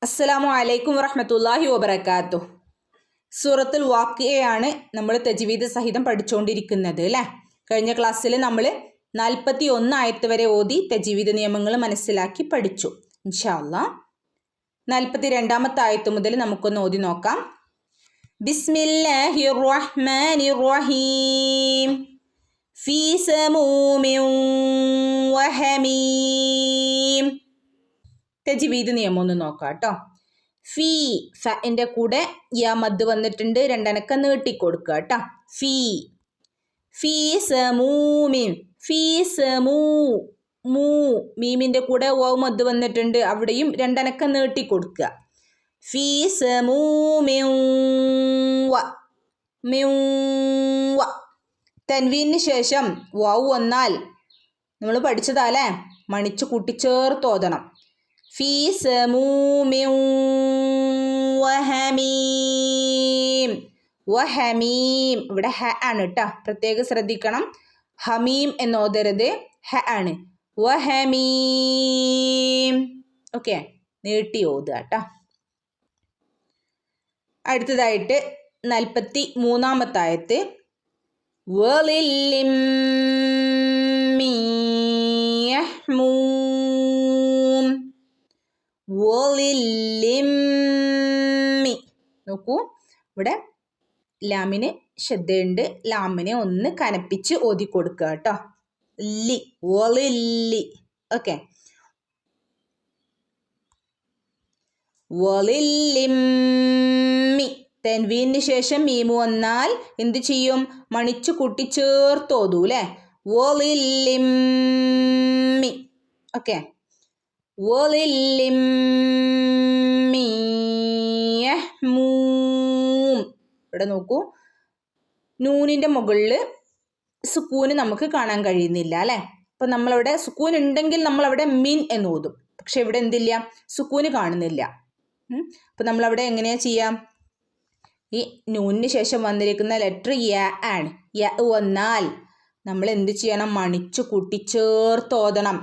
അസ്സലാമു അലൈക്കും വറഹ്മത്തുള്ളാഹി വബറകാതുഹു. സൂറത്തുൽ വാഖിഅയാണ് നമ്മൾ തജ്വീദ് സഹിതം പഠിച്ചുകൊണ്ടിരിക്കുന്നത് അല്ലേ. കഴിഞ്ഞ ക്ലാസ്സിൽ നമ്മൾ 41 ആയത്ത് വരെ ഓതി തജ്വീദ് നിയമങ്ങൾ മനസ്സിലാക്കി പഠിച്ചു. ഇൻഷാ അല്ലാഹ് 42ാമത്തെ ആയത്ത് മുതൽ നമുക്കൊന്ന് ഓതി നോക്കാം. ബിസ്മില്ലാഹിർ റഹ്മാനിർ റഹീം ഫീ സമൂമിൻ വഹമീം. തജ്വീദ് നിയമം ഒന്ന് നോക്കാം കേട്ടോ. ഫീ ഫന്റെ കൂടെ യാ മദ് വന്നിട്ടുണ്ട്, രണ്ടനക്ക നീട്ടിക്കൊടുക്കുക കേട്ടോ. ഫീ ഫീ സമൂമിൻ ഫീ സമൂ മൂ മീമിന്റെ കൂടെ വൗ മദ് വന്നിട്ടുണ്ട്, അവിടെയും രണ്ടനക്ക നീട്ടിക്കൊടുക്കുക. ഫീ സമൂമിൻ വ മിൻ വ. തൻവീന് ശേഷം വൗ വന്നാൽ നമ്മൾ പഠിച്ചതാല്ലേ, മണിച്ചു കൂട്ടിച്ചേർത്ത് ഓതണം. ഫീ സമൂമിൻ വഹമീം. വഹമീം ഇവിടെ ഹ ആണ് കേട്ടോ, പ്രത്യേകം ശ്രദ്ധിക്കണം. ഹമീം എന്ന് ഓതരുത്, ഹ ആണ്. വഹമീം. ഓക്കെ, നീട്ടി ഓതുക കേട്ടോ. അടുത്തതായിട്ട് 43ാമത്തെ ആയത്ത്. വലില്ലിം മിൻ യഹ്മൂം. വലില്ലിമ്മി. നോക്കൂ, ഇവിടെ ലാമിന് ശബ്ദമുണ്ട്, ലാമിനെ ഒന്ന് കനപ്പിച്ച് ഓതി കൊടുക്കുക കേട്ടോ. ലി വലില്ലി. ഓക്കെ, വലില്ലിമ്മി. തൻവീന് ശേഷം മീമു വന്നാൽ എന്ത് ചെയ്യും? മണിച്ചു കൂട്ടിച്ചേർത്ത് ഓതൂ അല്ലേ. വലില്ലിമ്മി. ഓക്കെ, വലില്ലിം മിൻ യഹ്മൂം. ഇവിടെ നോക്കൂ, നൂനിൻ്റെ മുകളിൽ സുക്കൂന് നമുക്ക് കാണാൻ കഴിയുന്നില്ല അല്ലേ. അപ്പം നമ്മളവിടെ സുക്കൂൻ ഉണ്ടെങ്കിൽ നമ്മളവിടെ മിൻ എന്ന് ഓതും, പക്ഷെ ഇവിടെ എന്തില്ല, സുക്കൂന് കാണുന്നില്ല. അപ്പം നമ്മളവിടെ എങ്ങനെയാ ചെയ്യാം? ഈ നൂനിന് ശേഷം വന്നിരിക്കുന്ന ലെറ്റർ യ ആണ്. യ വന്നാൽ നമ്മൾ എന്ത് ചെയ്യണം? മണിച്ചു കൂട്ടിച്ചേർത്ത് ഓതണം.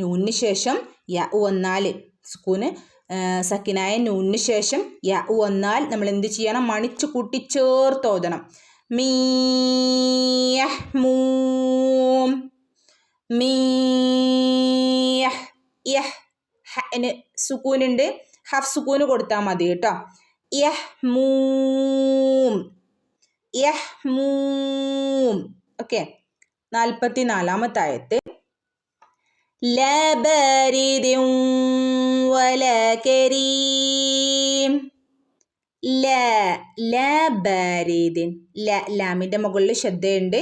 നൂനിന് ശേഷം യ വന്നാൽ, സുക്കൂന് സക്കിനായ നൂനിന് ശേഷം യ വന്നാൽ നമ്മൾ എന്ത് ചെയ്യണം? മണിച്ചു കൂട്ടിച്ചേർത്ത് ഓതണം. മീ യഹ്മൂം. മീ യഹ് യഹ്. ഹന് സുക്കൂനുണ്ട്, ഹഫ് സുക്കൂന് കൊടുത്താൽ മതി കേട്ടോ. യഹ്മൂം യഹ്മൂം. ഓക്കെ, 44ാമത്തെ ആയത്ത്. ലാ ബാരിദിൻ വലാ കരീം. ലാ ബാരിദിൻ. ലാമിൻ്റെ മുകളിൽ ശബ്ദമുണ്ട്,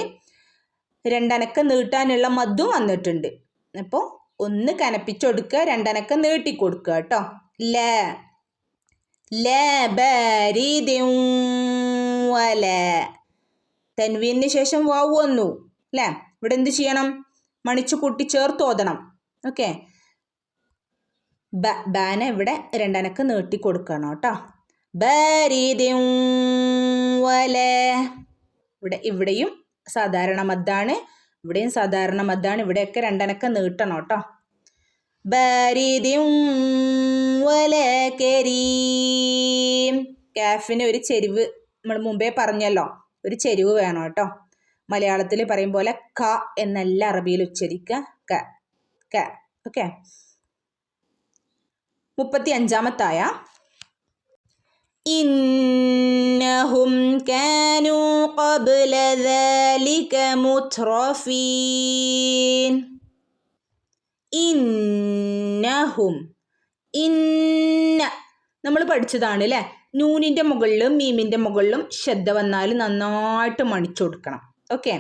രണ്ടനക്ക നീട്ടാനുള്ള മദ്ദും വന്നിട്ടുണ്ട്. അപ്പോൾ ഒന്ന് കനപ്പിച്ചൊടുക്കുക, രണ്ടനക്ക നീട്ടിക്കൊടുക്കുക കേട്ടോ. ലാ ബാരിദിൻ വലാ. തൻവീന് ശേഷം വാവ് വന്നു അല്ലേ, ഇവിടെ എന്ത് ചെയ്യണം? മണിച്ചു കൂട്ടി ചേർത്ത് ഓതണം. ഓക്കെ, ബാന ഇവിടെ രണ്ടനക്ക് നീട്ടി കൊടുക്കണം കേട്ടോ. ബാരിദിൻ വലാ. ഇവിടെയും സാധാരണ മദ്ദാണ്, ഇവിടെയും സാധാരണ മദ്ദാണ്, ഇവിടെയൊക്കെ രണ്ടനക്ക നീട്ടണം കേട്ടോ. ബാരിദിൻ വലാ കരീം. കാഫിന് ഒരു ചെരിവ് നമ്മൾ മുമ്പേ പറഞ്ഞല്ലോ, ഒരു ചെരിവ് വേണം കേട്ടോ. മലയാളത്തിൽ പറയും പോലെ ക എന്നല്ല അറബിയിൽ ഉച്ചരിക്കുക, ക ക. ഓക്കെ, 35ാമത്തായ. ഇന്നഹും കാനൂ ഖബ്ല ദാലിക മുത്റഫീൻ. ഇന്നഹും. ഇന്ന നമ്മൾ പഠിച്ചതാണ് അല്ലേ. നൂനിൻ്റെ മുകളിലും മീമിൻ്റെ മുകളിലും ശബ്ദ വന്നാൽ നന്നായിട്ട് മണിച്ചു കൊടുക്കണം. ഓക്കെ,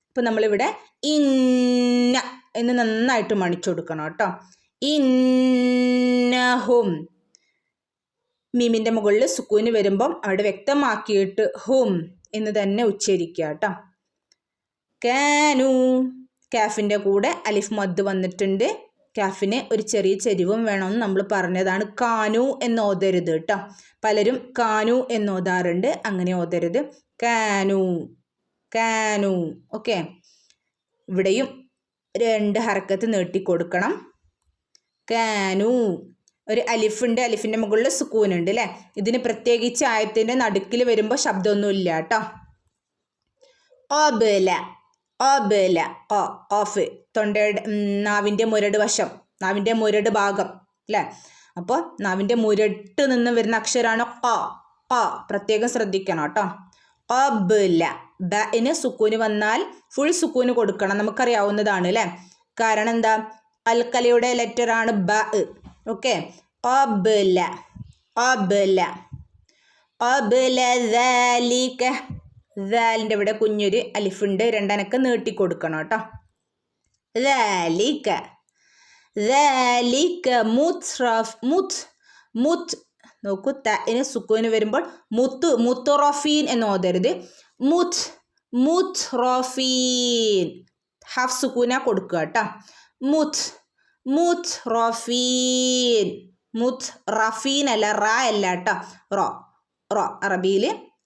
അപ്പം നമ്മളിവിടെ ഇന്ന എന്ന് നന്നായിട്ട് മണിച്ചു കൊടുക്കണം കേട്ടോ. ഇന്നഹും. മീമിൻ്റെ മുകളിൽ സുക്കൂന് വരുമ്പം അവിടെ വ്യക്തമാക്കിയിട്ട് ഹും എന്ന് തന്നെ ഉച്ചരിക്കുക കേട്ടോ. കാനു. കാഫിൻ്റെ കൂടെ അലിഫ് മദ് വന്നിട്ടുണ്ട്, കാഫിന് ഒരു ചെറിയ ചെരിവും വേണമെന്ന് നമ്മൾ പറഞ്ഞതാണ്. കാനു എന്ന് ഓതരുത് കേട്ടോ. പലരും കാനു എന്ന് ഓതാറുണ്ട്, അങ്ങനെ ഓതരുത്. കാനു കാനു. ഓക്കെ, ഇവിടെയും 2 ഹർക്കത്ത് നീട്ടിക്കൊടുക്കണം. കാനു ഒരു അലിഫുണ്ട്, അലിഫിൻ്റെ മുകളിൽ സുക്കൂനുണ്ട് അല്ലേ. ഇതിന് പ്രത്യേകിച്ച് ആയത്തിൻ്റെ നടുക്കിൽ വരുമ്പോൾ ശബ്ദമൊന്നുമില്ല കേട്ടോ. ഖബല, ഖബല, ഖാഫ് തൊണ്ടയുടെ നാവിൻ്റെ മുരട് വശം, നാവിൻ്റെ മുരട് ഭാഗം അല്ലേ. അപ്പോൾ നാവിൻ്റെ മുരട്ട് നിന്ന് വരുന്ന അക്ഷരമാണ് ഖ. ഖ പ്രത്യേകം ശ്രദ്ധിക്കണം കേട്ടോ. ഖബല, ബന് സുക്കൂന് വന്നാൽ ഫുൾ സുക്കൂന് കൊടുക്കണം, നമുക്കറിയാവുന്നതാണ് അല്ലേ. കാരണം എന്താ, അൽക്കലയുടെ ലെറ്ററാണ് ബ. ഓക്കെ, ഖബല, ഖബല, ഖബല ദാലിക. ദാലിൻ്റെ ഇവിടെ കുഞ്ഞൊരു അലിഫുണ്ട്, രണ്ടനക്ക് നീട്ടി കൊടുക്കണം കേട്ടോ. ദാലിക, ദാലിക മുത്റഫ്, മുത്ത് നോക്കൂ, തന് സുക്കൂന് വരുമ്പോൾ മുത്തുറഫീൻ എന്ന് ഓതരുത്. മുത്റഫീൻ ഹാഫ് സുക്കൂന കൊടുക്കുക കേട്ടോ. മുത്റഫീൻ, മുത്റഫീൻ അല്ല, റ അല്ല കേട്ടോ. റോ അറബിയിൽ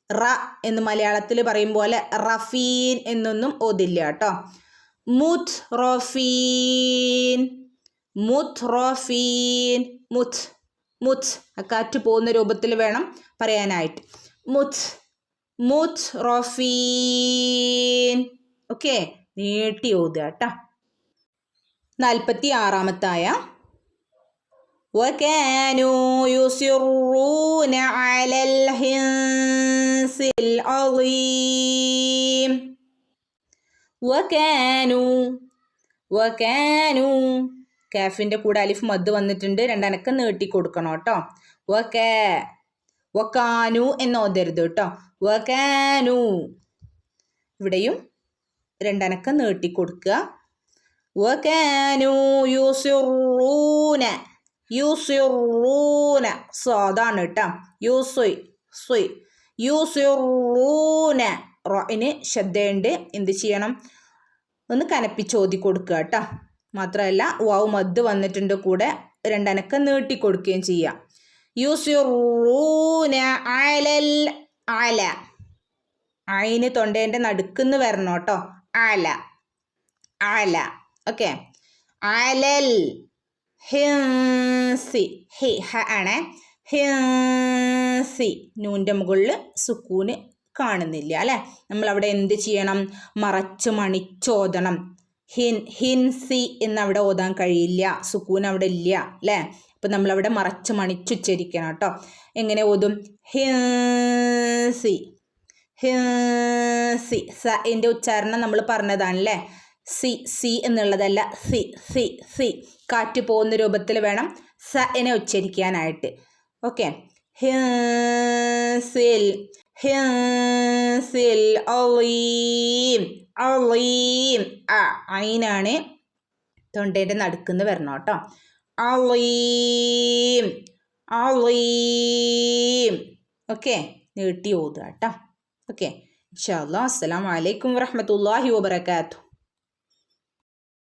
റ എന്ന് മലയാളത്തിൽ പറയും പോലെ റഫീൻ എന്നൊന്നും ഓതില്ല കേട്ടോ. മുത്റഫീൻ, മുത്റഫീൻ, മുത്ത് കാറ്റ് പോകുന്ന രൂപത്തിൽ വേണം പറയാനായിട്ട്. മുത്റഫീൻ. ഓക്കെ, നീട്ടി ഓതുക കേട്ടോ. 46-ാമത്തായ وكانوا يصرون على الحنث العظيم. വകാനു കാഫിൻ്റെ കൂടെ അലിഫ് മദ് വന്നിട്ടുണ്ട്, രണ്ടനക്കം നീട്ടി കൊടുക്കണം കേട്ടോ. വകാനു എന്ന് ഓതരുത് കേട്ടോ. വകാനു ഇവിടെയും രണ്ടനക്കം നീട്ടി കൊടുക്കുക. വകാനു യുസിറൂന, സാദാണ് കേട്ടോ. യുസിറൂന റോയിന് ശബ്ദമുണ്ട്, എന്ത് ചെയ്യണം, ഒന്ന് കനപ്പിച്ചോതി കൊടുക്കുക കേട്ടോ. മാത്രമല്ല വാവ് മദ് വന്നിട്ടുണ്ട് കൂടെ, രണ്ടനക്കം നീട്ടി കൊടുക്കുകയും ചെയ്യാം. യുസിറൂന അലൽ, അല അയിന് തൊണ്ടേൻ്റെ നടുക്കുന്ന് വരണം കേട്ടോ. അല ഓക്കെ. അലൽ ഹിൻസി, ഹി ഹ ആണ്. ഹിൻസി നൂൻ്റെ മുകളിൽ സുക്കൂന് കാണുന്നില്ല അല്ലേ. നമ്മളവിടെ എന്ത് ചെയ്യണം, മറച്ച് മണിച്ചോദണം. ഹിൻസി എന്നവിടെ ഓതാൻ കഴിയില്ല, സുക്കൂൻ അവിടെ ഇല്ല അല്ലേ. അപ്പം നമ്മളവിടെ മറച്ച് മണിച്ചുച്ചരിക്കണം കേട്ടോ. എങ്ങനെ ഓതും, ഹിൻസി, ഹിൻസി. സൻ്റെ ഉച്ചാരണം നമ്മൾ പറഞ്ഞതാണല്ലേ. സി എന്നുള്ളതല്ല, സി കാറ്റ് പോകുന്ന രൂപത്തിൽ വേണം സനെ ഉച്ചരിക്കാനായിട്ട്. ഓക്കെ, ഹിൻസിൽ, ഹിൻസിൽ അളീം, അളീം അയിനാണ് തൊണ്ടേൻ്റെ നടുക്കുന്ന് വരണം കേട്ടോ. അളീം, അളീം. ഓക്കെ, നീട്ടി ഓതുക കേട്ടോ. ഓക്കെ, ഇൻഷാ അല്ലാഹ്. അസ്സലാമു അലൈക്കും വറഹ്മത്തുള്ളാഹി വബറകാതുഹു.